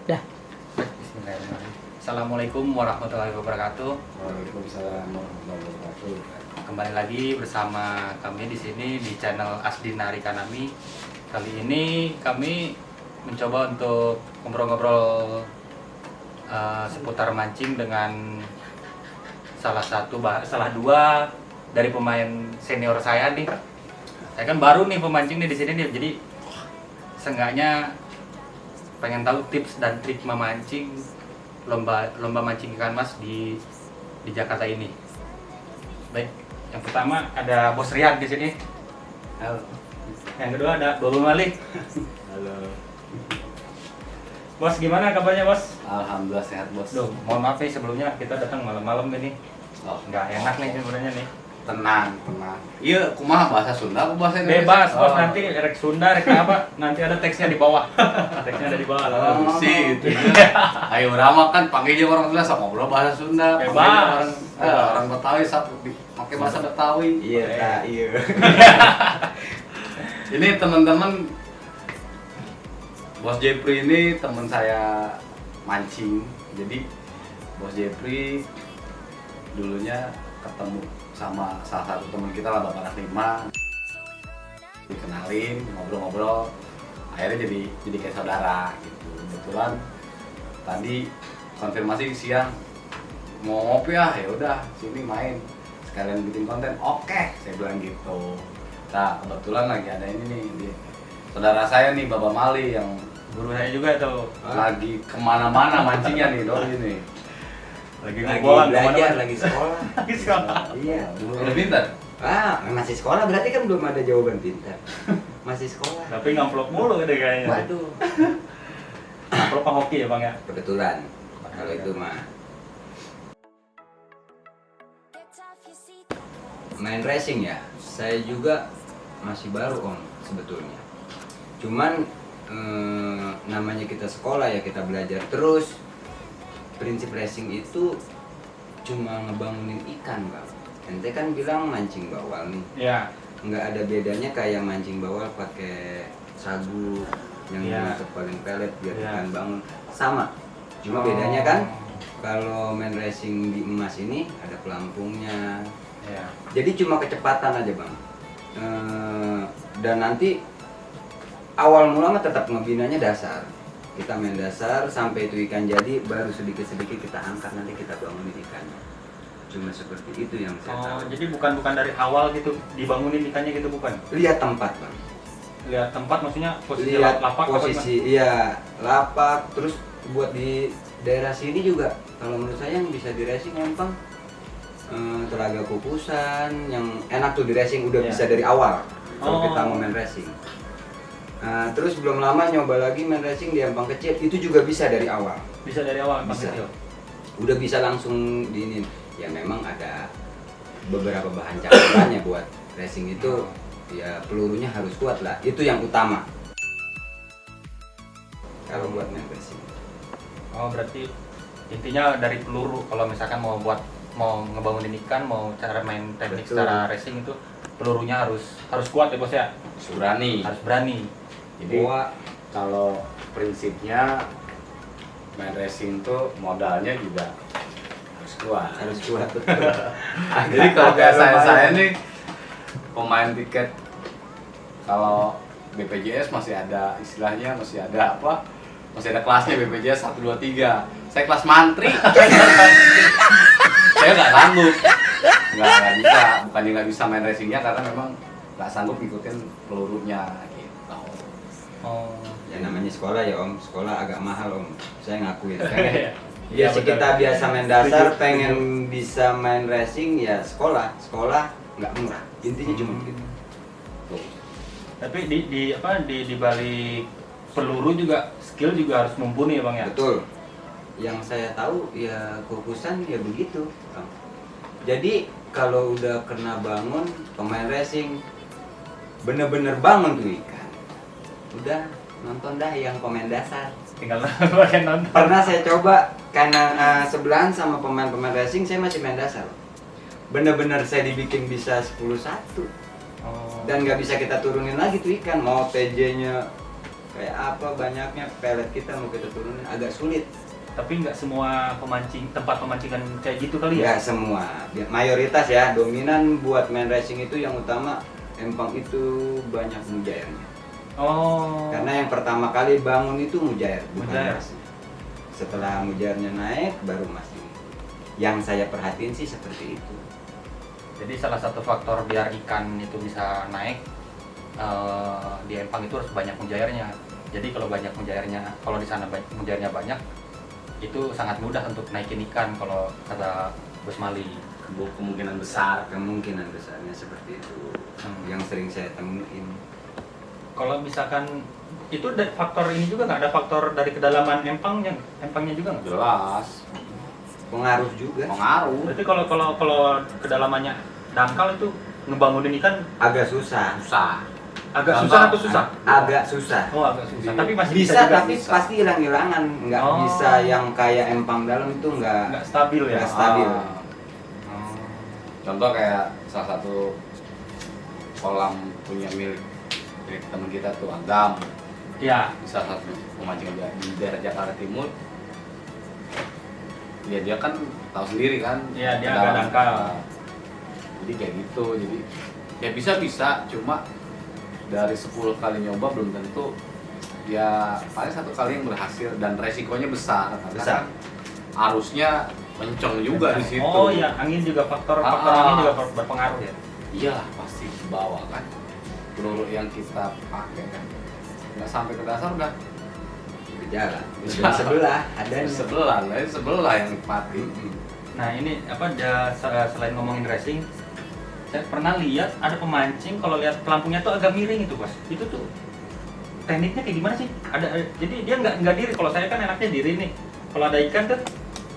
Dah. Bismillahirrahmanirrahim. Assalamualaikum warahmatullahi wabarakatuh. Waalaikumsalam warahmatullahi wabarakatuh. Kembali lagi bersama kami di sini di channel Asdina Rikanami. Kali ini kami mencoba untuk ngobrol-ngobrol seputar mancing dengan salah dua dari pemain senior saya nih. Saya kan baru nih pemancing nih di sini nih, jadi seenggaknya pengen tahu tips dan trik memancing lomba mancing ikan mas di Jakarta ini. Baik, yang pertama ada Bos Rian di sini. Halo. Yang kedua ada Bobo Malik. Halo. Bos, gimana kabarnya bos? Alhamdulillah sehat bos. Duh, mohon maaf nih sebelumnya kita datang malam-malam ini. Oh, Nggak enak nih sebenarnya nih. tenang. Iya, kumaha bahasa Sunda apa bahasa Indonesia? Bebas bos, Oh. nanti rek Sunda, rek apa? Nanti ada teksnya di bawah. Teksnya ada di bawah. Oh, sih itu. Ayo Rama kan panggil aja orang Sunda sama ngobrol bahasa Sunda. Bebas. Panggil orang Betawi satu pakai bahasa Betawi. Iya, Kak, iya. Ini teman-teman Bos Jepri ini teman saya mancing. Jadi Bos Jepri dulunya ketemu sama salah satu teman kita lah, Bapak Rahima. Dikenalin, ngobrol-ngobrol. Akhirnya jadi kayak saudara gitu. Kebetulan tadi konfirmasi siang mau ngopi ya udah sini main sekalian bikin konten. Oke, saya bilang gitu. Nah, kebetulan lagi ada ini nih, saudara saya nih, Bapak Mali yang Guru saya juga tuh. lagi kemana-mana mancingnya nih, doi ini. Lagi Lagi ngobrol belajar, lagi sekolah. Lagi sekolah. Iya. Udah pintar? Masih sekolah berarti kan belum ada jawaban pintar. Masih sekolah. Tapi ngamplop mulu gitu kayaknya. Waduh. Ngamplop hoki ya bang ya. Kebetulan. Kalau itu mah. Main racing ya. Saya juga masih baru om sebetulnya. Cuman namanya kita sekolah ya, kita belajar terus. Prinsip racing itu cuma ngebangunin ikan bang. Ente kan bilang mancing bawal nih. Iya. Nggak ada bedanya kayak mancing bawal pakai sagu yang Iya. paling pelet biar Iya. ikan bangun. Sama. Cuma Oh. bedanya kan kalau main racing di emas ini ada pelampungnya. Iya. Jadi cuma kecepatan aja bang. Dan nanti awal mula mah tetap ngebinanya dasar. Kita main dasar sampai itu ikan jadi, baru sedikit-sedikit kita angkat, nanti kita bangunin ikannya. Cuma seperti itu yang saya Oh, tahu. jadi bukan dari awal gitu dibangunin ikannya gitu bukan? Lihat tempat bang. Lihat tempat maksudnya posisi Lihat lapak apa posisi, iya lapak. Terus buat di daerah sini juga, kalau menurut saya yang bisa di racing gampang. Telaga Kukusan, yang enak tuh di racing udah Iya. bisa dari awal. Kalau Oh. kita mau main racing. Terus belum lama nyoba lagi main racing di Ampang Kecil, itu juga bisa dari awal. gimana? Bisa dari awal Mas Bisa. kecil. Udah bisa langsung diinin. Ya memang ada beberapa bahan cakarannya buat racing itu, ya pelurunya harus kuat lah. Itu yang utama. Kalau buat main racing. Oh, berarti intinya dari peluru. Kalau misalkan mau ngebangunin ikan, mau cara main teknik Betul. secara racing itu pelurunya harus kuat ya bos ya. Berani. Harus berani. Jadi Bawa kalau prinsipnya main racing tuh modalnya juga harus kuat. harus kuat betul. Jadi kalau kayak Agak saya lumayan. nih pemain tiket, kalau BPJS masih ada istilahnya, masih ada apa? Masih ada kelasnya BPJS 1 2 3. Saya kelas mantri. Saya nggak sanggup. Nggak bisa, bukannya nggak bisa main racingnya karena memang nggak sanggup ngikutin pelurunya gitu. Oh. Ya namanya sekolah ya om, sekolah agak mahal om. Saya ngakuin. Iya, Ya betul. kita biasa main dasar, Setuju, pengen bisa main racing ya sekolah nggak murah. Intinya cuma gitu. Tuh. Tapi di balik peluru juga skill juga harus mumpuni ya bang ya. Betul. Yang saya tahu ya Kukusan ya begitu. Bang. Jadi kalau udah kena bangun pemain racing bener-bener bangun tuh ikan. Udah nonton dah yang pemain dasar. Tinggal bagian nonton. Pernah saya coba karena sebelahan sama pemain-pemain racing, saya masih main dasar. Bener-bener saya dibikin bisa 10-1. Oh. Dan nggak bisa kita turunin lagi tuh ikan, mau TJ-nya kayak apa banyaknya pelet kita mau kita turunin agak sulit. Tapi nggak semua tempat pemancingan kayak gitu kali ya? Nggak semua, mayoritas ya, dominan buat main racing itu yang utama empang itu banyak mujairnya. Oh. Karena yang pertama kali bangun itu mujair, bukan Mujair. mas. Setelah mujairnya naik baru mas ini. Yang saya perhatiin sih seperti itu. Jadi salah satu faktor biar ikan itu bisa naik di empang itu harus banyak mujairnya. Jadi kalau banyak mujairnya, kalau di sana mujairnya banyak, itu sangat mudah untuk naikin ikan kalau kata Bos Mali. Kemungkinan besar. Kemungkinan besarnya seperti itu. Yang sering saya temuin. Kalau misalkan itu faktor ini juga nggak ada faktor dari kedalaman empangnya juga nggak? Jelas. Pengaruh juga. Pengaruh. Berarti kalau kedalamannya dangkal itu ngebangunin ikan Agak susah. Susah. agak Gampang. susah atau susah? Agak susah. Oh agak susah. Tapi masih Bisa juga. tapi pasti hilang-hilangan. Nggak Oh. bisa yang kayak empang dalam itu Nggak stabil ya? Nggak stabil. Oh. Contoh kayak salah satu kolam punya milik teman kita tuh Agam, Ya. di salah satu pemancingan di daerah Jakarta Timur. Ya dia kan tahu sendiri kan. Iya, dia kedalaman. agak dangkal. Jadi kayak gitu. Jadi ya bisa, cuma dari 10 kali nyoba belum tentu ya paling 1 kali yang berhasil dan resikonya besar karena Besar. kan arusnya kenceng juga di situ. Oh iya, angin juga faktor angin juga berpengaruh ya. Iya pasti ke bawah kan. Peluru yang kita pakai kan nggak sampai ke dasar udah berjalan. Bisa. Di sebelah ada sebelah yang mati. Nah ini selain ngomongin racing, saya pernah lihat ada pemancing kalau lihat pelampungnya tuh agak miring itu bos. Itu tuh tekniknya kayak gimana sih? Jadi dia nggak diri. Kalau saya kan enaknya diri nih. Kalau ada ikan tuh,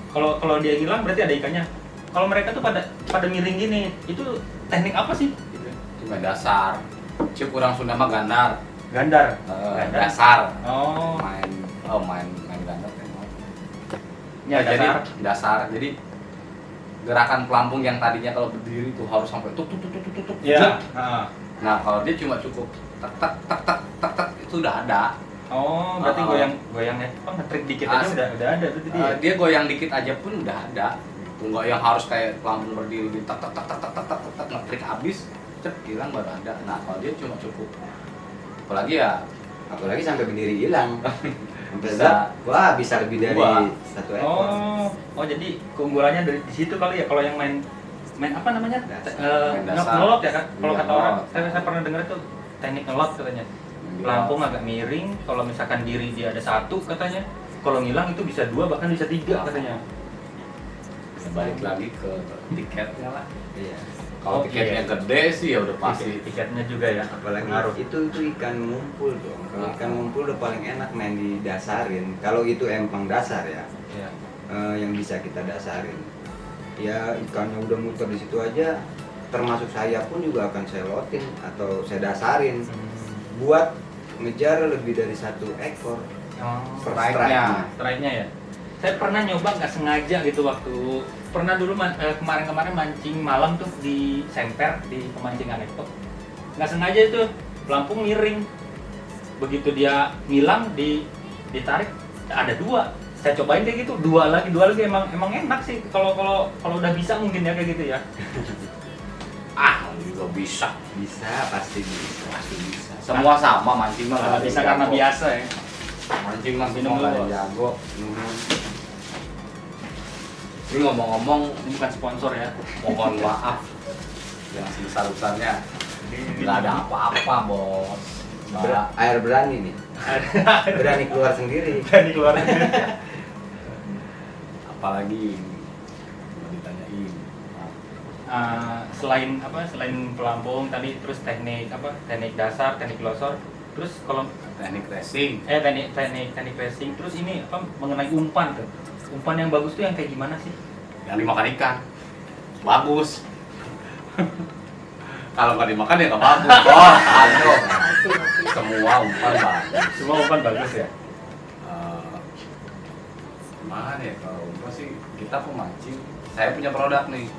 kalau dia hilang berarti ada ikannya. Kalau mereka tuh pada miring gini, itu teknik apa sih? Gitu. Cuma dasar. Cuk kurang Sunda mah gandar. Gandar. Dasar. Oh. main gandar kan. Ya, jadi dasar. dasar. Jadi gerakan pelampung yang tadinya kalau berdiri tuh harus sampai tuk. Ya. Nah, kalau dia cuma cukup tak itu udah ada. Oh, berarti goyangnya apa ngetrik dikit aja udah ada berarti dia. Dia goyang dikit aja pun udah ada. Enggak yang harus kayak pelampung berdiri di tak ngetrik habis, cep hilang baru ada. Nah, kalau dia cuma cukup. Apalagi sampai berdiri hilang. Sampai Bisa. wah bisa lebih dari Dua. 1 ekor. Oh jadi keunggulannya dari di situ kali ya. Kalau yang main apa namanya? Dasar. Main dasar. Ngelot ya kan? Kalau Iya, kata orang, ngelot. saya pernah dengar itu teknik ngelot katanya. Pelampung agak miring, kalau misalkan diri dia ada 1 katanya. Kalau ngilang itu bisa 2 bahkan bisa 3 katanya. balik lagi ke tiketnya lah. Iya. Kalau tiketnya gede sih ya udah pasti. Tiketnya juga ya. Apalagi Ngaruh. itu ikan ngumpul dong. Kalau ikan ngumpul udah paling enak main didasarin. Kalau itu empang dasar ya, Iya. yang bisa kita dasarin. Ya ikannya udah muter di situ aja, termasuk saya pun juga akan saya lotin atau saya dasarin buat ngejar lebih dari 1 ekor. Oh, Strike-nya. strike-nya ya. Saya pernah nyoba nggak sengaja gitu waktu pernah dulu kemarin mancing malam tuh di Semper di pemancingan itu nggak sengaja itu pelampung miring, begitu dia ngilang ditarik ada 2. Saya cobain kayak gitu 2 lagi emang enak sih kalau udah bisa mungkin ya kayak gitu ya. Juga bisa. Pasti bisa. Semua sama mancing mah Nggak bisa karena biasa ya. Mancing mah Minum semua dulu, nggak Bos. jago. Ini ngomong-ngomong, Ini bukan sponsor ya. mohon maaf yang sebesar-besarnya. Nggak ada apa-apa, Bos. Air berani nih. Berani keluar sendiri. Dari keluar. Apalagi mau ditanyain. Selain pelampung tadi terus teknik dasar, teknik losor, terus kalau Teknik racing. teknik racing, terus ini mengenai umpan tuh. Umpan yang bagus tuh yang kayak gimana sih? Yang dimakan ikan bagus. Kalau nggak dimakan ya nggak bagus. Aduh. Semua umpan bagus. Semua umpan bagus ya. Gimana ya kalau umpan sih kita pemancing. Saya punya produk nih.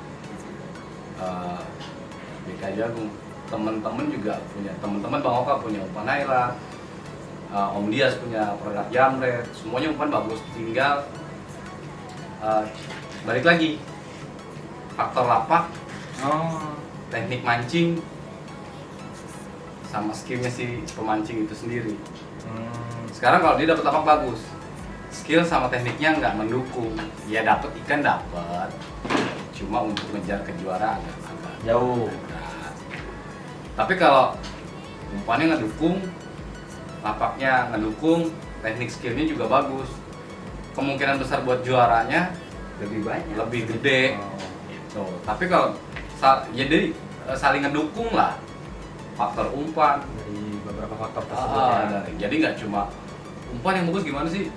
BK Jagung. Temen-temen juga punya. Temen-temen Bang Oka punya umpan Naira. Om Dias punya produk jamret, semuanya umpan bagus, tinggal balik lagi faktor lapak, teknik mancing, sama skillnya si pemancing itu sendiri. Sekarang kalau dia dapat lapak bagus, skill sama tekniknya nggak mendukung, ya dapat ikan dapat, cuma untuk ngejar kejuaraan agak Jauh. berat. Tapi kalau umpannya ngedukung, lapaknya ngedukung, teknik skillnya juga bagus, kemungkinan besar buat juaranya Lebih banyak. lebih gede. Gitu. Tapi kalau jadi saling ngedukung lah, faktor umpan. Dari beberapa faktor tersebut ya. Jadi nggak cuma umpan yang bagus gimana sih?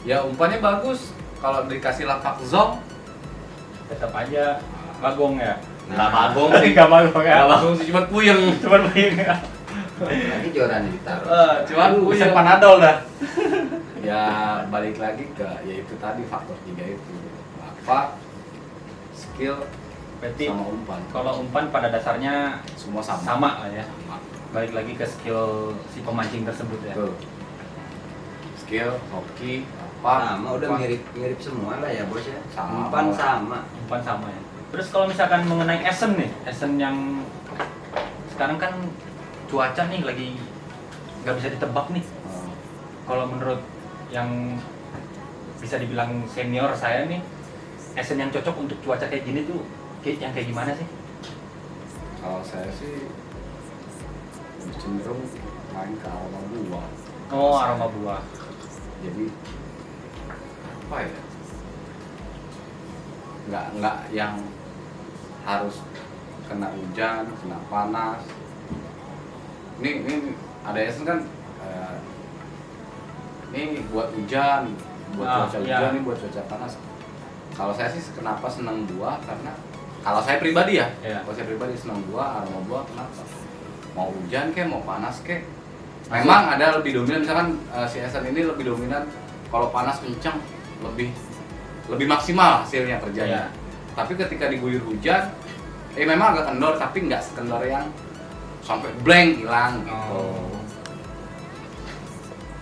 Ya umpannya bagus, kalau dikasih lapak zong, Tetap aja bagong ya. nggak bagong sih, Nggak bagong ya. nggak bagong sih, cuma puyeng. Cuman puyeng ya. Lagi juaranya ditaruh. Cuman Bisa puyeng. panadol dah. Ya balik lagi ke yaitu tadi faktor 3 itu, lapak, skill, Berarti sama umpan. kalau umpan pada dasarnya Semua sama. sama lah ya. Sama. Balik lagi ke skill si pemancing tersebut ya. Betul. Skill, hoki, lapak, Sama, udah umpan. mirip semua lah ya bos ya. Sama. Umpan sama. Umpan sama ya. Terus kalau misalkan mengenai esen nih, esen yang sekarang kan cuaca nih lagi nggak bisa ditebak nih. Kalau menurut yang bisa dibilang senior saya nih, esen yang cocok untuk cuaca kayak gini tuh yang kayak gimana sih? Kalau saya sih lebih cenderung main ke aroma buah. Oh, aroma buah. Jadi apa ya? Nggak yang harus kena hujan, kena panas. Ini ada esen kan, ini buat hujan, buat cuaca iya. hujan, ini buat cuaca panas. Kalau saya sih kenapa senang buah, karena kalau saya pribadi ya, Iya. kalau saya pribadi senang buah, aroma buah kenapa? Mau hujan kek, mau panas kek. Memang ada lebih dominan, misalkan si esen ini lebih dominan kalau panas kencang, lebih maksimal hasilnya kerjanya. Iya. Tapi ketika diguyur hujan, memang agak kendor, tapi nggak sekendor yang sampai blank hilang gitu.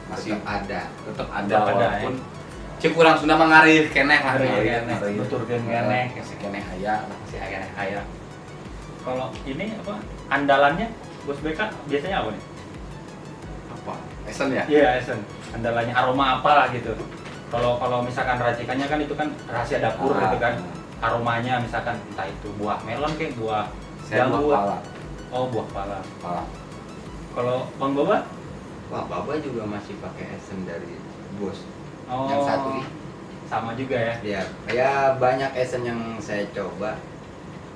Masih Tetap ada. tetap ada Tetap ada, walaupun cik kurang Sunda mengarif keneh lah. Ngarih keneh, nuturkeun keneh. Kasih keneh aya. Masih agak. Kalau ini apa? Andalannya Bos BK biasanya apa nih? Apa? Esen ya? Iya, esen. Andalannya aroma apa lah gitu. Kalau misalkan racikannya kan itu kan rahasia dapur gitu kan. Aromanya misalkan entah itu buah melon kayak buah Saya buah jambu. pala. Oh, buah pala. Pala. Kalau Bang Boba? Wah, Baba juga masih pakai esen dari bos. Oh, Yang satu ini. sama juga ya. Ya banyak esen yang saya coba.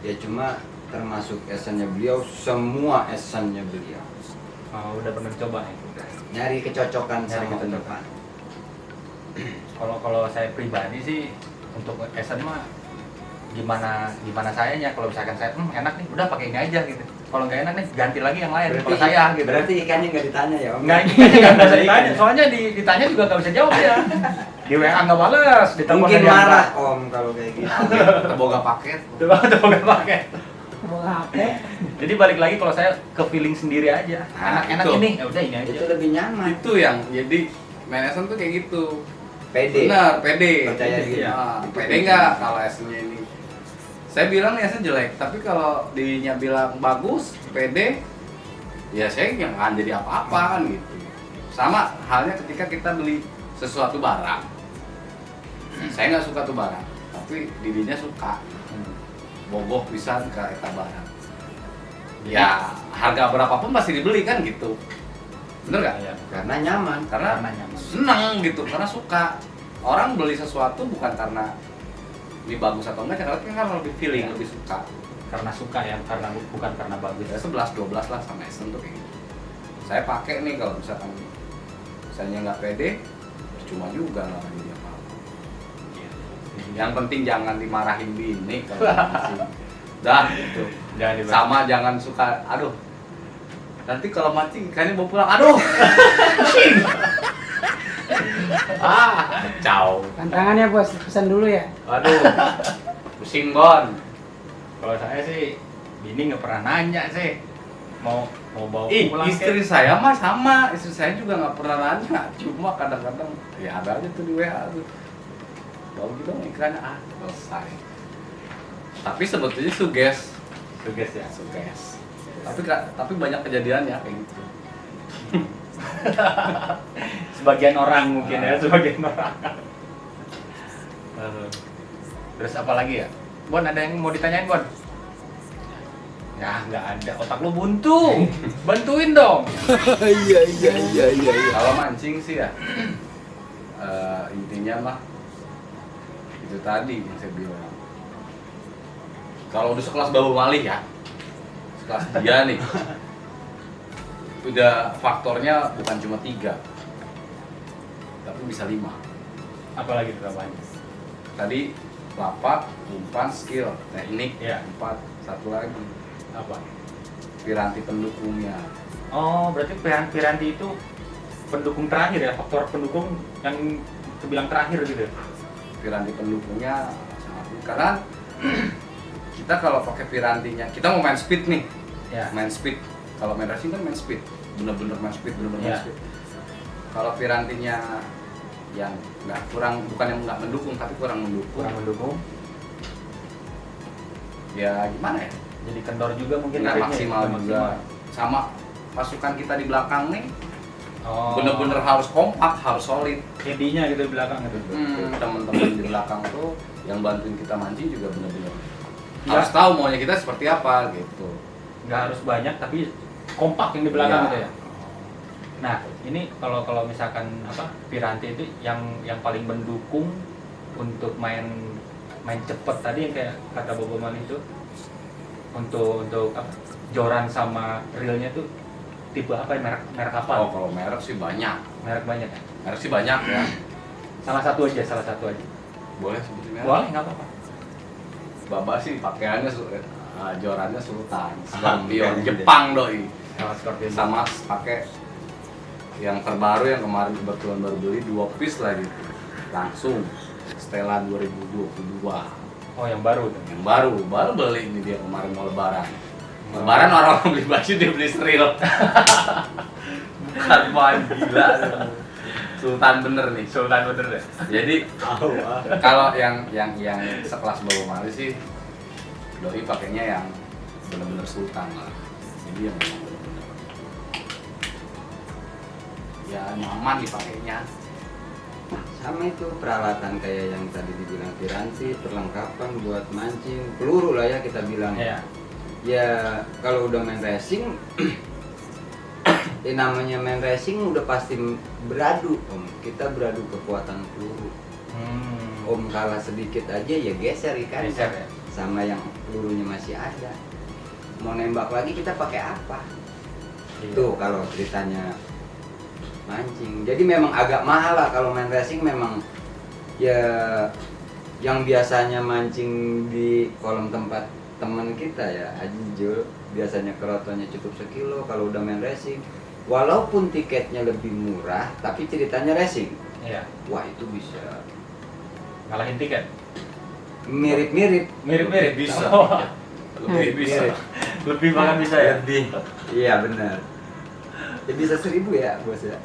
Ya cuma termasuk esennya beliau, semua esennya beliau. Oh, udah pernah coba nih. Nyari kecocokan Nyari sama kecocokan. umpan. Kalau saya pribadi sih untuk esen mah gimana sayanya, kalau misalkan saya enak nih udah pakai ini aja gitu. Kalau nggak enak nih ganti lagi yang lain. Kalau saya gitu. Berarti ikannya nggak ditanya ya Om? Nggak, ini nggak bisa ditanya. Soalnya ditanya juga nggak bisa jawab ya. Di WA nggak balas, di telepon Mungkin nggak marah diangkat. Om kalau kayak gitu. Terboga paket. Coba nggak pakai. Jadi balik lagi kalau saya ke feeling sendiri aja. Nah, Enak itu. ini, ya udah ini aja. Itu lebih nyaman. Itu yang jadi main esen tuh kayak gitu. Pede. Benar, pede. Percaya diri. Nah, Itu pede nggak kalau esennya ini? Saya bilang esen jelek, tapi kalau dirinya bilang bagus, pede, ya saya nggak akan jadi apa-apa kan gitu. Sama halnya ketika kita beli sesuatu barang. Saya nggak suka tuh barang, tapi dirinya suka. Bogoh pisan ke eta barang. Ya harga berapapun pasti dibeli kan gitu. Bener nggak? Iya. Karena nyaman. Karena nyaman. senang gitu, karena suka. Orang beli sesuatu bukan karena ini bagus atau enggak, karena lebih feeling, Ya. lebih suka. Karena suka ya, karena bukan karena bagus. Ya 11-12 lah sama Esen tuh kayak gitu. Saya pakai nih kalau misalkan misalnya nggak pede, cuma juga nggak jadi apa-apa. Yang penting jangan dimarahin bini kalau mancing. Dah gitu. Jangan dibahas. Sama jangan suka, aduh. Nanti kalau mancing ikannya bawa pulang, aduh. Kacau. Tantangannya bos, pesan dulu ya. Aduh. Pusing Bon. Kalau saya sih, bini nggak pernah nanya sih mau mau bawa Ih, pulang istri saya mah sama, istri saya juga nggak pernah nanya, cuma kadang-kadang ya ada aja tuh di WA tuh, bawa gitu iklannya selesai. Tapi sebetulnya suges, ya. suges. Tapi banyak kejadiannya kayak gitu. Sebagian orang mungkin ya, sebagian orang. Terus apa lagi ya? Bon, ada yang mau ditanyain, Bon? Ya, nggak ada. Otak lu buntu. Bantuin dong. Iya. Kalau mancing sih ya, intinya mah itu tadi yang saya bilang. Kalau udah sekelas Babu Malih ya, sekelas dia nih, udah faktornya bukan cuma 3, tapi bisa 5. Apalagi tuh namanya? Tadi lapak, umpan, skill, teknik, Iya. 4. Satu lagi, Apa? piranti pendukungnya. Oh, berarti piranti itu pendukung terakhir ya, faktor pendukung yang terbilang terakhir gitu. Piranti pendukungnya sangat, karena kita kalau pakai pirantinya, kita mau main speed nih, Ya. main speed. Kalau main racing kan main speed, bener-bener main speed, bener-bener Iya. main speed. Kalau pirantinya yang bukan yang nggak mendukung, tapi kurang mendukung, Kurang mendukung. ya gimana ya? Jadi kendor juga mungkin. Nggak efeknya, maksimal nggak juga. Sama pasukan kita di belakang nih, Oh. bener-bener harus kompak, harus solid. Headinya gitu di belakang gitu. Teman-teman di belakang tuh yang bantuin kita mancing juga bener-bener Ya. harus tahu maunya kita seperti apa gitu. Nggak harus banyak tapi kompak yang di belakang Iya. gitu ya. Nah, ini kalau misalkan apa piranti itu yang paling mendukung untuk main cepet tadi yang kayak kata Bobo Mali itu untuk apa joran sama reelnya tuh tipe apa ya, merek apa? Oh, kalau merek sih banyak. Merek banyak ya. Merek sih banyak ya. Salah satu aja. Boleh sebutin merek? Boleh nggak apa-apa. Baba sih pakaiannya jorannya Sultan, Scorpion, bukan. Jepang doi. Kalau Scorpion Sama pakai yang terbaru yang kemarin kebetulan baru beli 2 piece lagi. Langsung Stella 2022. Oh, yang baru tuh. Yang baru beli ini dia kemarin mau lebaran. Lebaran orang beli baju dia beli seril. Bukan main gila. Sultan bener nih. Sultan bener deh. Jadi kalau yang sekelas Bawa Mali sih doi pakainya yang bener-bener Sultan lah. Jadi yang bener-bener ya nyaman dipakainya. Sama itu peralatan kayak yang tadi dibilang piranti, perlengkapan buat mancing, peluru lah ya kita bilang. Iya. Ya kalau udah main racing, namanya main racing udah pasti beradu om. Kita beradu kekuatan peluru. Om kalah sedikit aja ya geser ikan. Geser ya. Sama yang pelurunya masih ada. Mau nembak lagi kita pakai apa? Iya. Tuh kalau ceritanya mancing. Jadi memang agak mahal lah kalau main racing, memang ya yang biasanya mancing di kolam tempat teman kita ya Ajijul, biasanya kerotonya cukup 1 kilo. Kalau udah main racing, walaupun tiketnya lebih murah tapi ceritanya racing, Iya. wah itu bisa Ngalahin tiket. mirip-mirip. Bisa. Oh. Lebih bisa. Lebih bahkan bisa ya. Lebih. Iya benar. Ya bisa 1.000 ya bos ya.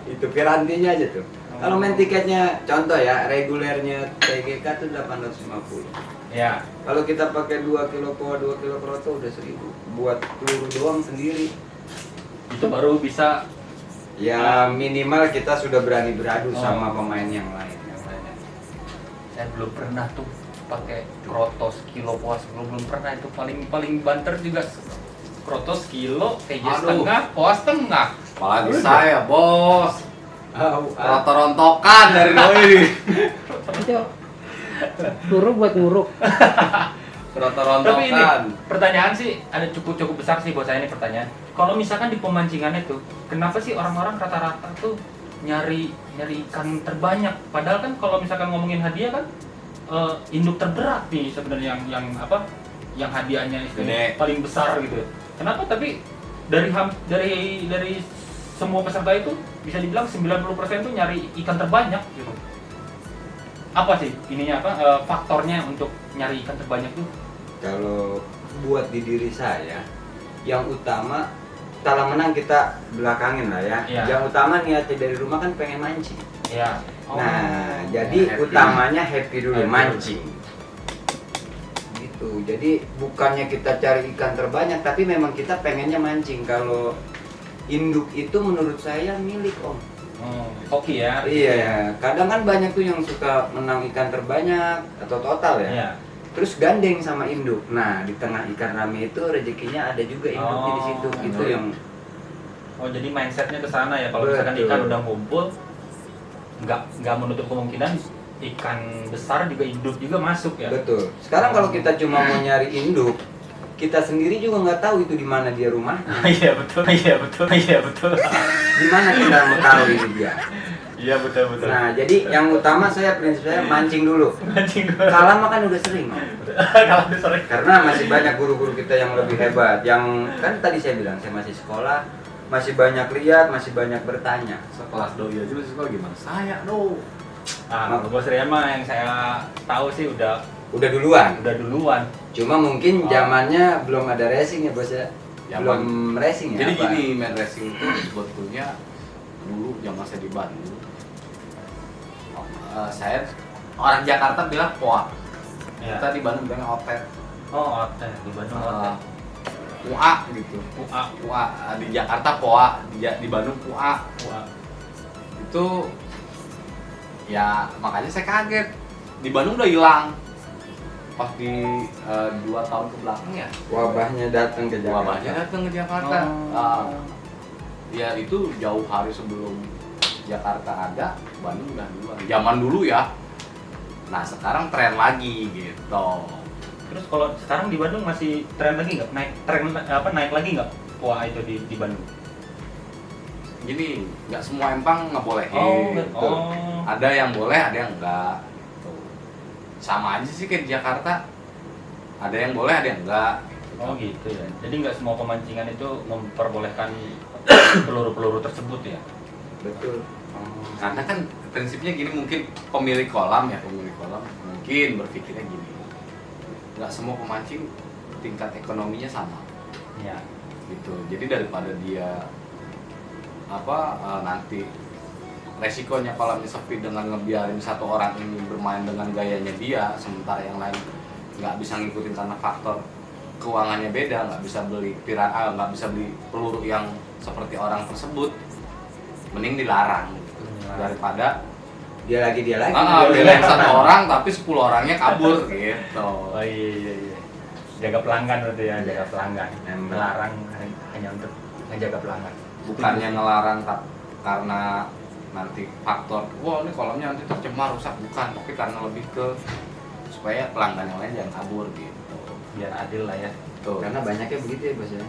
Itu pirantinya aja tuh. Kalau main tiketnya contoh ya, regulernya TGK tuh 850. Ya. Kalau kita pakai 2 kilo poa, 2 kilo kroto udah 1.000. Buat peluru doang sendiri. Itu baru bisa Ya minimal kita sudah berani beradu Oh. sama pemain yang lain. saya belum pernah tuh pakai krotos kilo puas belum pernah. Itu paling banter juga krotos kilo TJ Aduh. setengah puas setengah. Apalagi saya, Bos. Oh, Roto-rontokan dari doi. Itu peluru buat nguruk. Tapi ini Roto-rontokan. pertanyaan sih ada cukup besar sih buat saya ini pertanyaan. Kalau misalkan di pemancingan itu, kenapa sih orang-orang rata-rata tuh nyari ikan terbanyak? Padahal kan kalau misalkan ngomongin hadiah kan induk terberat nih sebenarnya yang hadiahnya itu Gede. paling besar gitu. Kenapa tapi dari semua peserta itu bisa dibilang 90% tuh nyari ikan terbanyak gitu. Apa sih ininya faktornya untuk nyari ikan terbanyak tuh? Kalau buat di diri saya, yang utama setelah menang kita belakangin lah ya. Iya. Yang utama niatnya dari rumah kan pengen mancing. Iya. Nah, jadi happy. utamanya happy dulu Happy. mancing. Gitu. Jadi bukannya kita cari ikan terbanyak, tapi memang kita pengennya mancing. Kalau induk itu menurut saya milik Om. Hoki ya. Iya, kadang kan banyak tuh yang suka menang ikan terbanyak atau total ya. Iya. Terus gandeng sama induk. Nah, di tengah ikan rame itu rezekinya ada juga induknya di situ. Oh, Itu betul. yang Oh, jadi mindsetnya ke sana ya. Kalau misalkan Betul. ikan udah ngumpul, nggak menutup kemungkinan ikan besar juga induk juga masuk ya. betul. Sekarang kalau kita cuma mau nyari induk, kita sendiri juga nggak tahu itu di mana dia rumah. Iya betul. Iya betul. Iya betul. Di mana kita mau tahu itu dia. Iya betul betul. Nah, jadi yang utama prinsip saya mancing dulu. Mancing. Kalah mah kan udah sering, Om. Kalau sore. Karena masih banyak guru-guru kita yang lebih hebat. Yang kan tadi saya bilang saya masih sekolah, masih banyak lihat, masih banyak bertanya. Sekelas doi aja masih sekolah gimana? Saya do. Kalau Bos Rian mah yang saya tahu sih udah Udah duluan. duluan. Cuma mungkin Oh. zamannya belum ada racing ya, Bos ya. Zaman- Belum racing ya. Jadi apa? gini, main racing itu sebetulnya dulu zaman saya di Bandung. Saya orang Jakarta bilang poa. Ya. Kita di Bandung bilang otet. Oh, otet di Bandung otet. Pua gitu. Pua. Pua di Jakarta poa, di Bandung pua. Pua. Itu ya makanya saya kaget. Di Bandung udah hilang. Pas di 2 tahun ke belakang ya. Wabahnya datang ke Jakarta. Wabahnya datang ke Jakarta. Oh. Ya itu jauh hari sebelum Jakarta ada, Bandung udah duluan. Zaman dulu ya. Nah sekarang tren lagi gitu. Terus kalau sekarang di Bandung masih tren lagi nggak? Naik lagi nggak? Wah itu di Bandung. Jadi nggak semua empang ngebolehin. Oh, oh. Ada yang boleh, ada yang enggak. Gitu. Sama aja sih kayak di Jakarta. Ada yang boleh, ada yang enggak. Oh gitu ya. Jadi nggak semua pemancingan itu memperbolehkan peluru-peluru tersebut ya? Betul. Karena kan prinsipnya gini, mungkin pemilik kolam mungkin berpikirnya gini, nggak semua pemancing tingkat ekonominya sama Iya. gitu. Jadi daripada dia nanti resikonya kolamnya sepi dengan ngebiarin satu orang ini bermain dengan gayanya dia, sementara yang lain nggak bisa ngikutin karena faktor keuangannya beda, nggak bisa beli nggak bisa beli peluru yang seperti orang tersebut, mending dilarang gitu. Daripada Dia lagi. belain satu orang tapi 10 orangnya kabur gitu. Oh iya. Jaga pelanggan berarti ya, jaga pelanggan. Emang. Melarang hanya untuk menjaga pelanggan. Bukannya ngelarang karena nanti faktor wah ini kolamnya nanti tercemar rusak, bukan, tapi karena lebih ke supaya pelanggan yang lain jangan kabur gitu. Biar adil lah ya. Tuh. Karena banyaknya begitu ya, Bos ya.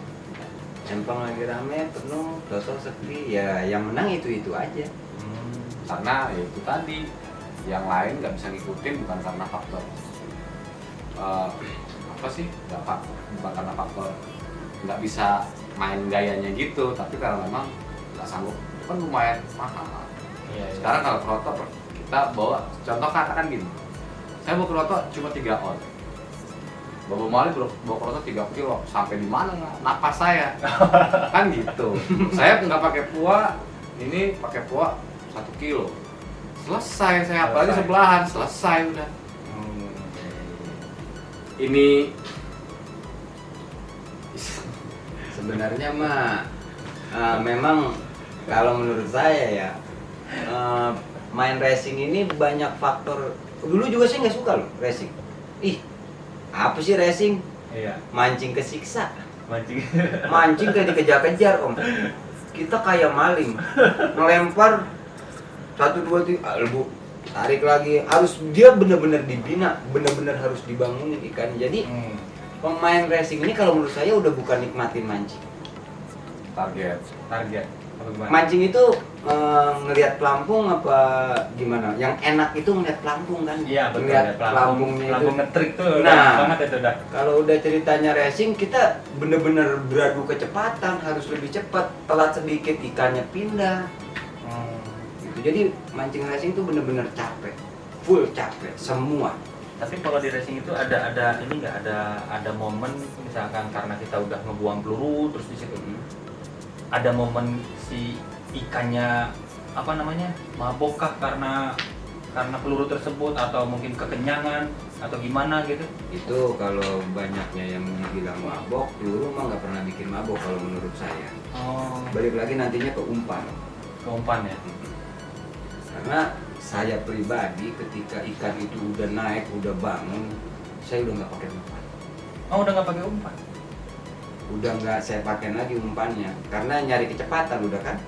Empang lagi rame, penuh, toto sepi, ya yang menang itu aja. Karena ya itu tadi yang lain nggak bisa ngikutin, bukan karena faktor bukan karena faktor nggak bisa main gayanya gitu, tapi karena memang nggak sanggup. Itu kan lumayan mahal. Iya. Sekarang kalau keroto kita bawa, contoh katakan gini, saya bawa keroto cuma 3 on, Bapak Mali bawa keroto 3 kilo, sampai di mana napas saya kan gitu. Saya nggak pakai pua, ini pakai pua 1 kilo, selesai saya, apalagi sebelahan, selesai udah. Ini Sebenarnya mah memang kalau menurut saya ya main racing ini banyak faktor. Dulu juga saya nggak suka loh racing. Ih, apa sih racing? Iya. Mancing kesiksa. Mancing. Mancing kayak dikejar-kejar, Om. Kita kayak maling, melempar 1 2 3, Bu, tarik lagi. Harus dia benar-benar dibina, benar-benar harus dibangunin ikan. Jadi pemain racing ini kalau menurut saya udah bukan nikmatin mancing. target. Apa gimana? Mancing itu ngelihat pelampung apa gimana? Yang enak itu ngelihat pelampung kan? Iya betul. Ngelihat Ya, pelampungnya itu. pelampung ngetrik tuh. Nah. Nah, banget itu dah. Kalau udah ceritanya racing, kita bener-bener beradu kecepatan, harus lebih cepat. Telat sedikit ikannya pindah. Gitu. Jadi mancing racing itu bener-bener capek, full capek semua. Tapi kalau di racing itu ada ini nggak, ada momen misalkan karena kita udah ngebuang peluru terus di situ ada momen si ikannya apa namanya mabokkah karena peluru tersebut atau mungkin kekenyangan atau gimana gitu? Itu kalau banyaknya yang bilang mabok, peluru mah nggak pernah bikin mabok kalau menurut saya. Oh, Balik lagi nantinya ke umpan. ke umpan ya. Karena saya pribadi ketika ikan itu udah naik, udah bangun, saya udah nggak pakai umpan. Oh, udah nggak pakai umpan? Udah nggak saya pakai lagi umpannya, karena nyari kecepatan udah kan.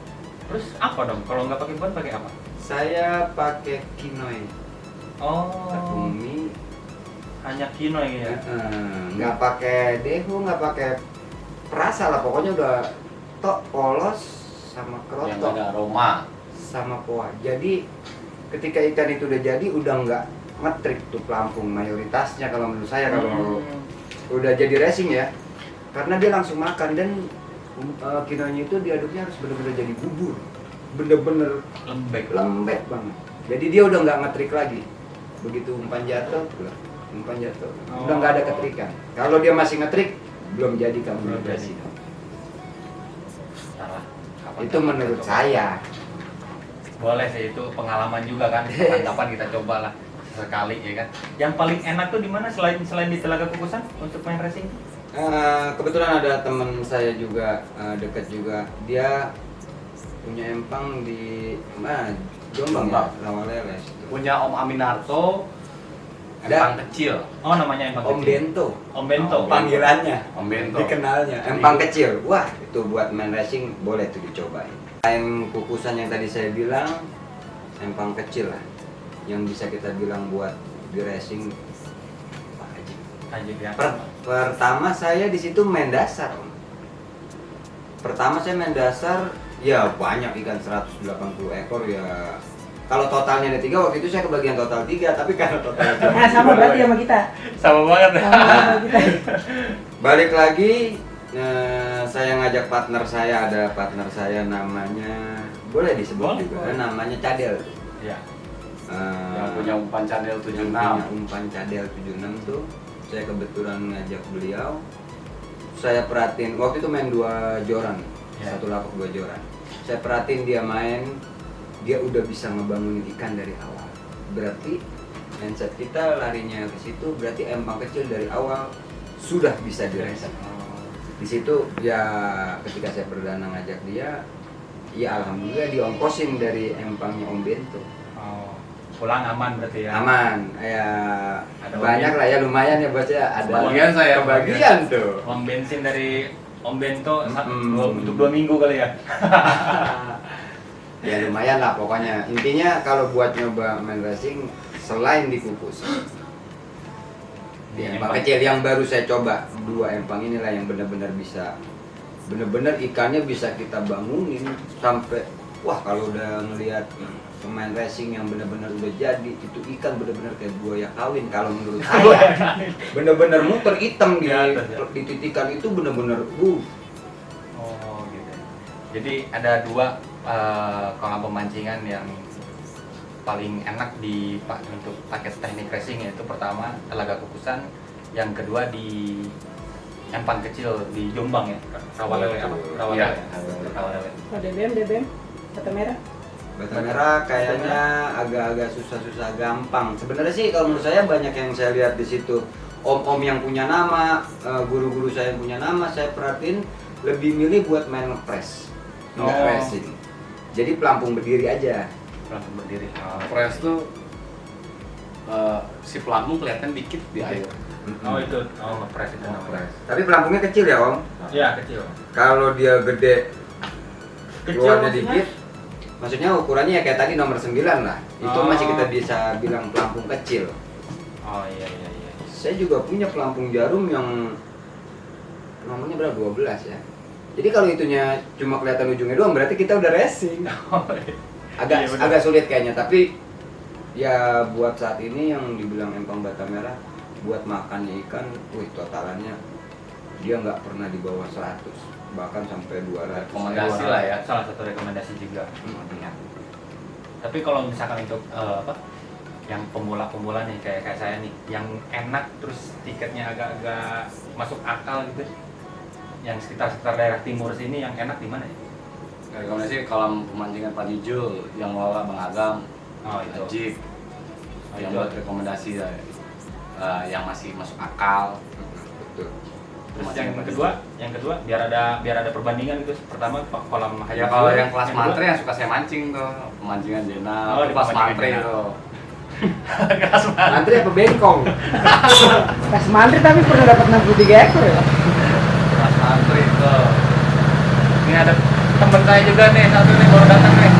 Terus apa dong? Kalau nggak pakai umpan pakai apa? Saya pakai kinoi, Oh, tepung mie, hanya kinoy ya. nggak pakai dehu, nggak pakai perasa lah, pokoknya udah tok polos sama Yang kerotok ada aroma. sama kuah. Jadi ketika ikan itu udah jadi, udah nggak ngetrik tuh pelampung mayoritasnya kalau menurut saya kalau udah jadi racing ya, karena dia langsung makan dan kinonya itu diaduknya harus bener-bener jadi bubur, bener-bener lembek banget. Jadi dia udah nggak ngetrik lagi. Begitu umpan jatuh, udah nggak ada ketrikan. Kalau dia masih ngetrik, belum jadi kamu Belum racing. jadi. Salah. Itu menurut saya. Boleh sih, itu pengalaman juga kan. Kapan kita coba lah sekali ya kan. Yang paling enak tuh di mana selain di Telaga Kukusan untuk main racing? Kebetulan ada teman saya juga dekat juga, dia punya empang di Jombang ya, Rawaleles. Punya Om Aminarto, Ada. empang kecil. Oh, namanya empang Om kecil. Bento, Om Bento. panggilannya, Om Bento. dikenalnya. Empang kecil, wah itu buat main racing boleh tuh dicobain. Selain kukusan yang tadi saya bilang, empang kecil lah, yang bisa kita bilang buat di racing. Wah, ajib. Lanjut ya. Pertama saya di situ main dasar, Om. Pertama saya main dasar, ya banyak ikan 180 ekor ya. Kalau totalnya ada 3, waktu itu saya kebagian total 3, tapi karena totalnya cuma Nah, sama 2, berarti ya. sama kita. Sama banget ya. Sama kita. Balik lagi, saya ngajak partner saya, ada partner saya namanya, boleh disebut Boleh, juga, boleh. namanya Cadel. Ya. Yang punya umpan channel Yang 76. punya umpan Cadel 76 tuh, saya kebetulan ngajak beliau. Saya perhatiin, waktu itu main 2 joran, Ya. 1 lapak 2 joran. Saya perhatiin dia main, dia udah bisa ngebangunin ikan dari awal. Berarti mindset kita larinya ke situ, berarti empang kecil dari awal sudah bisa diracing. Di situ ya ketika saya perdana ngajak dia, ya alhamdulillah diongkosin dari empangnya Om Bento. Oh, pulang aman berarti ya. Aman, ya Ada banyak uang. lah ya, lumayan ya bos ya. Ada Bagian saya, bagian tuh. Uang bensin dari Om Bento Mm-mm. untuk 2 minggu kali ya. Ya lumayan lah pokoknya. Intinya kalau buat nyoba main racing selain dikukus, di empang kecil yang baru saya coba 2 empang inilah yang benar-benar bisa, benar-benar ikannya bisa kita bangunin sampai wah, kalau udah ngelihat pemain racing yang benar-benar udah jadi, itu ikan benar-benar kayak buaya kawin kalau menurut saya. Benar-benar muter hitam di titikan itu benar-benar Oh, gitu. Jadi ada 2 kolam pemancingan yang paling enak untuk pakai teknik racing, yaitu pertama Telaga Kukusan, yang kedua di empang kecil di Jombang ya, Rawalele apa? Rawalele. Iya. Rawalele. Oh, DBM, Bata merah. Bata merah kayaknya agak-agak susah-susah gampang. Sebenarnya sih kalau menurut saya banyak yang saya lihat di situ. Om-om yang punya nama, guru-guru saya yang punya nama, saya perhatiin lebih milih buat main ngepres. Ngepresin. Jadi pelampung berdiri aja. Langsung berdiri. Press tuh si pelampung kelihatan dikit di air. Oh itu, ngepres itu namanya. Press. Tapi pelampungnya kecil ya Om. Iya, kecil. Kalau dia gede, Kecil keluarnya maksudnya? dikit, maksudnya ukurannya ya kayak tadi nomor 9 lah. Itu Oh. masih kita bisa bilang pelampung kecil. Oh iya. Saya juga punya pelampung jarum yang nomornya berapa? 12 ya. Jadi kalau itunya cuma kelihatan ujungnya doang, berarti kita udah racing. Agak Iya, benar. agak sulit kayaknya, tapi ya buat saat ini yang dibilang empang bata merah, buat makannya ikan, wih totalannya dia nggak pernah di bawah 100, bahkan sampai 200. Rekomendasi lah ya. Salah satu rekomendasi juga. Hmm. Tapi kalau misalkan untuk yang pemula-pemula nih kayak saya nih, yang enak terus tiketnya agak-agak masuk akal gitu, yang sekitar daerah timur sini yang enak di mana ya? Rekomendasi kolam pemancingan Panjujul yang ngelola Bang Agam, Oh itu. Ajib. Oh, Yang yang buat rekomendasi ya, yang masih masuk akal. Betul. Terus yang kedua biar ada perbandingan gitu. Pertama kolam Ya Hayam. kalau yang kelas kedua- mantre yang suka saya mancing tuh, pemancingan jenal, Oh, di kelas pemancingan mantre jenal. tuh. kelas mana? Antri apa bengkong? Pas mantri tapi pernah dapat 63 ekor ya. Kelas mantre tuh. Ini ada temen saya juga nih, satu nih baru datang nih.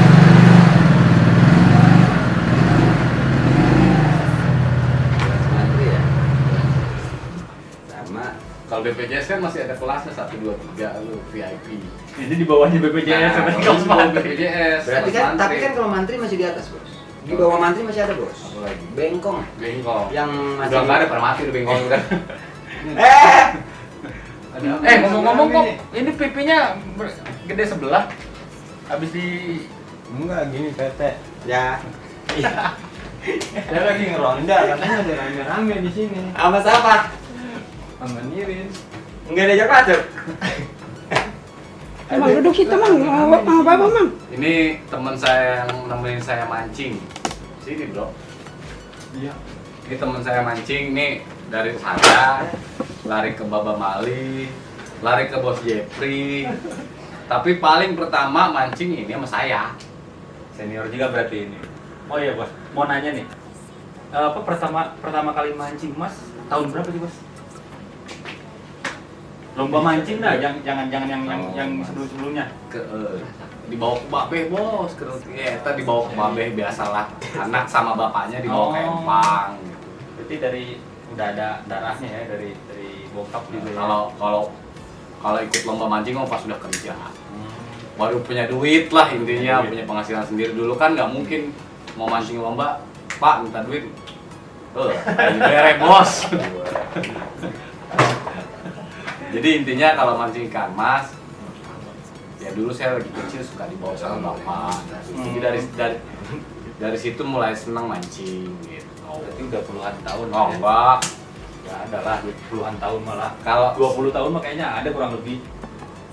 Antri ya. Sama. Kalau BPJS kan masih ada kelasnya 1, 2, 3 lu VIP. Ini di bawahnya BPJS sama kalau kelas di bawah mantre. BPJS. Berarti kelas kan, mantre. tapi kan kalau mantri masih di atas bos. Di bawah mantri masih ada bos. Apa lagi? Bengkong. Bengkong. Yang masih. Udah nggak ada pada mati udah bengkong udah. Ngomong-ngomong kok ini pipinya gede sebelah. Habis di Enggak gini tete. Ya. Saya lagi ngeronda, katanya ada rame-rame di sini. Sama siapa? Sama Nirin. Enggak diajak masuk. Emang duduk situ mang, mau apa mang? Ini teman saya yang nemenin saya mancing. Sini bro. Iya. Ini teman saya mancing nih dari saya lari ke Baba Mali, lari ke Bos Jepri. Tapi paling pertama mancing ini sama saya. senior juga berarti ini. Oh iya bos, mau nanya nih. Apa pertama kali mancing Mas tahun berapa sih bos? Lomba mancing dah, jangan yang sebelumnya. Dibawa ke Babeh bos, kita dibawa ke Babeh biasalah. Anak sama bapaknya dibawa ke Empang. Gitu. Berarti dari udah ada darahnya ya dari bokap gitu ya. Kalau ikut lomba mancing pas sudah kerja. Baru punya duit lah intinya, punya penghasilan sendiri. Dulu kan nggak mungkin mau mancing lomba, Pak minta duit. Ini bere bos. Jadi intinya kalau mancing ikan mas, ya dulu saya lagi kecil suka dibawa sama bapak. Jadi dari situ mulai senang mancing gitu. Berarti udah puluhan tahun. Oh ya? enggak, Ya ada lah, puluhan tahun malah. kalau 20 tahun mah kayaknya ada kurang lebih.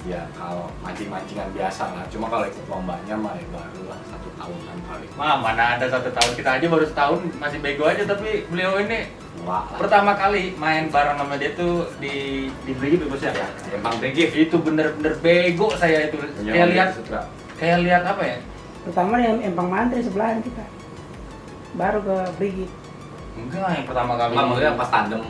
ya kalau mancing-mancingan biasa lah. Cuma kalau ikut lombanya mah ya baru lah 1 tahunan paling. Mana ada 1 tahun, kita aja baru setahun masih bego aja, tapi beliau ini Enggak lah. pertama kali main bareng sama dia tuh di Brigif ya bos ya? Emang Brigif. Itu bener-bener bego saya itu. Kayak lihat apa ya? Pertama yang Empang Mantri sebelahan kita. Baru ke Brigit. Enggak, yang pertama kali. Enggak, maksudnya pas tandem.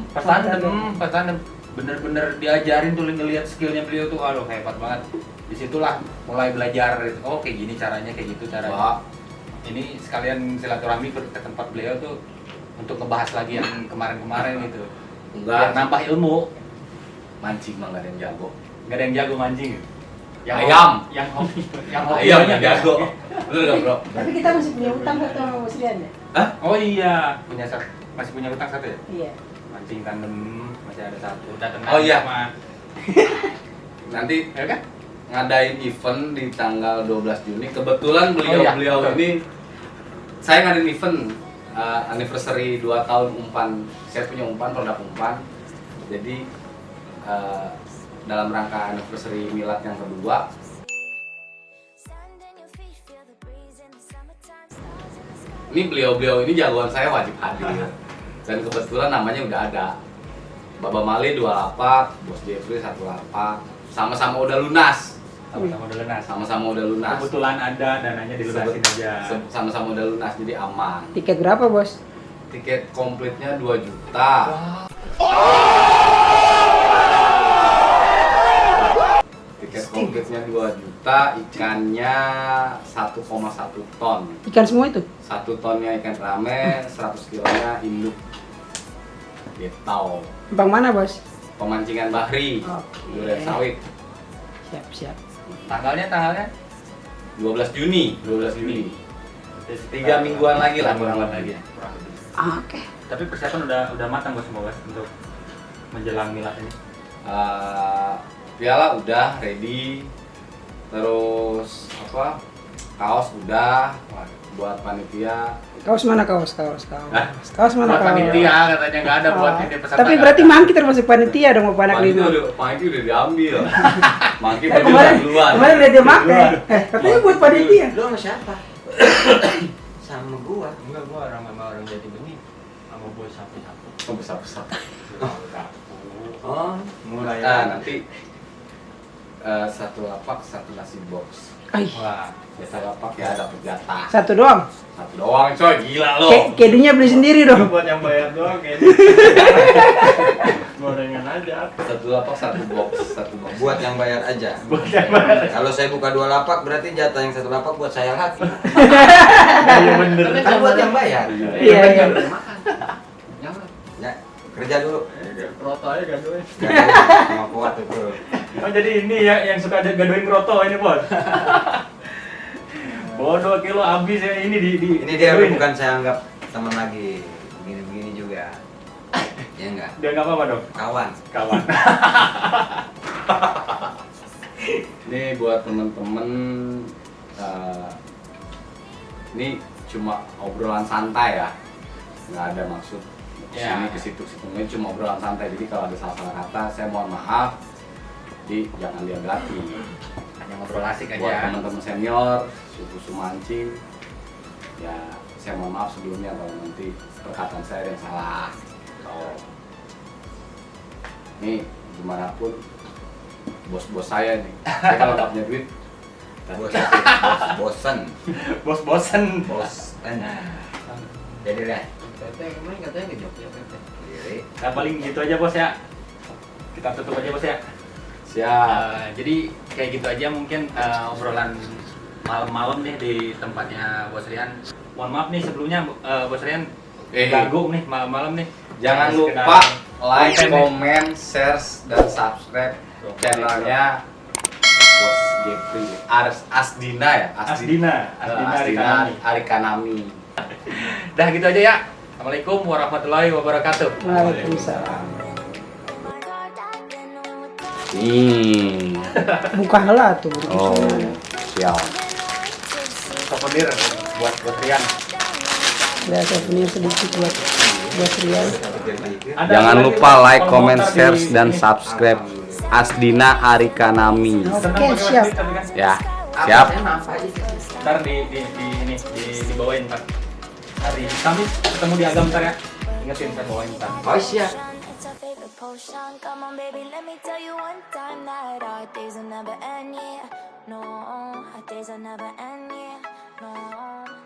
Pas tandem. Bener-bener diajarin tuh ngelihat skillnya beliau tuh, aduh hebat banget. Disitulah mulai belajar, oh kayak gini caranya, kayak gitu caranya. Wah, Ini sekalian silaturahmi ke tempat beliau tuh untuk ngebahas lagi yang kemarin-kemarin gitu. Biar enggak. nambah ilmu. Mancing mah nggak ada yang jago. Gak ada yang jago mancing. Ayam. Yang Ayam yang jago. Bener nggak bro? Tapi kita masih punya utang buat sama Bos Rian ya? Oh iya, masih punya utang 1 ya? Iya. Mancing tandem masih ada 1. Udah tenang. Oh iya. Sama. Nanti Ya kan? ngadain event di tanggal 12 Juni. Kebetulan Oh iya, beliau betul. ini saya ngadain event anniversary 2 tahun umpan. Saya punya umpan, produk umpan. Jadi dalam rangka anniversary milad yang kedua, ini beliau-beliau ini jagoan saya wajib hadir. Dan kebetulan namanya udah ada. Baba Mali 2 lapak, Bos Jeffrey 1 lapak. Sama-sama udah lunas. Sama-sama udah lunas. Sama-sama udah lunas. Kebetulan ada dananya dilunasin aja. Sama-sama udah lunas jadi aman. Tiket berapa Bos? Tiket komplitnya 2 juta. Tiket komplitnya 2 juta, ikannya 1,1 ton. Ikan semua itu? 1 tonnya ikan rame, 100 kilonya induk. Gitu. Empang mana Bos? Pemancingan Bahri, Oke. Duren Sawit. Siap. Tanggalnya 12 Juni. 3 mingguan lagi lah kurang lebih. Oke. Tapi persiapan udah matang bos semua bos untuk menjelang milad ini. Piala udah ready, terus kaos udah, buat panitia. Kaos mana kaos? Hah? Kaos mana Buat kaos? panitia katanya nggak ada buat Oh, ini peserta. tapi berarti Mangki termasuk panitia dong mau panak Panitia lima. udah diambil. Mangki Eh, baru kemarin duluan. lihat dia pakai. Katanya buat panitia. Lu sama siapa? Sama gua. Enggak, gua sama orang jadi benih. Sama bos sapi-sapi. Oh, besar-besar. Oh, Mulai. Nanti satu lapak satu nasi box. Ay, Wah, Biasa lapak ya dapat jatah. satu doang. Satu doang coy, gila lo. Kedunya beli sendiri itu dong. buat yang bayar doang kayaknya. Gorengan aja. Satu lapak satu box. buat yang bayar aja. Buat yang bayar. Kalau saya buka 2 lapak berarti jatah yang 1 lapak buat saya lagi. Iya bener. Kan buat yang bayar. Iya, iya. Ya, kerja dulu. Roto aja gadoin. Sama kuat itu. Oh jadi ini ya yang suka gadoin kroto ini bos. Bodoh kilo habis ya ini di Ini dia gadoin. bukan saya anggap teman lagi. Begini-begini juga. Ya enggak? Dia nggak apa-apa dong. Kawan. Kawan. Ini buat temen-temen ini cuma obrolan santai ya, nggak ada maksud Ya. kesini ke situ ini cuma obrolan santai. Jadi kalau ada salah kata saya mohon maaf, jadi jangan dianggati. Hanya ngobrol asik Buat aja. teman-teman senior suku Sumancing, ya saya mohon maaf sebelumnya kalau nanti perkataan saya yang salah. Ini gimana pun bos-bos saya nih, saya kalau nggak punya duit Bosan. Bos-bosen. Bosan. Jadi lah. Teteh kemarin katanya ke Jogja teteh. Diri. Nah paling gitu aja bos ya. Kita tutup aja bos ya. siap. Jadi kayak gitu aja mungkin obrolan malam-malam nih di tempatnya Bos Rian. Mohon maaf nih sebelumnya Bos Rian ganggu nih malam-malam nih. Jangan Sekedar lupa like, konten nih. comment, share, dan subscribe channelnya Bos Jeffrey Asdina ya. Asdina Arikanami. Arikanami. Dah gitu aja ya. Assalamualaikum warahmatullahi wabarakatuh. Waalaikumsalam. Buka lah tuh. Oh, siap. Souvenir buat Rian. Ya, saya punya sedikit buat Rian. Ada Jangan lagi, lupa Bos, like, kalau comment, motor share, di- dan ini. subscribe Asdina Arikanami. Oke, Senang pakai siap. mas, tapi kan Ya, siap. ntar di bawain ntar hari Kamis ketemu di Agam ntar ya, ingetin saya bawain ntar. Oh siap. It's our favorite potion. Come on, baby, let me tell you one time that our days will never end, yeah. No, our days will never end, yeah. No.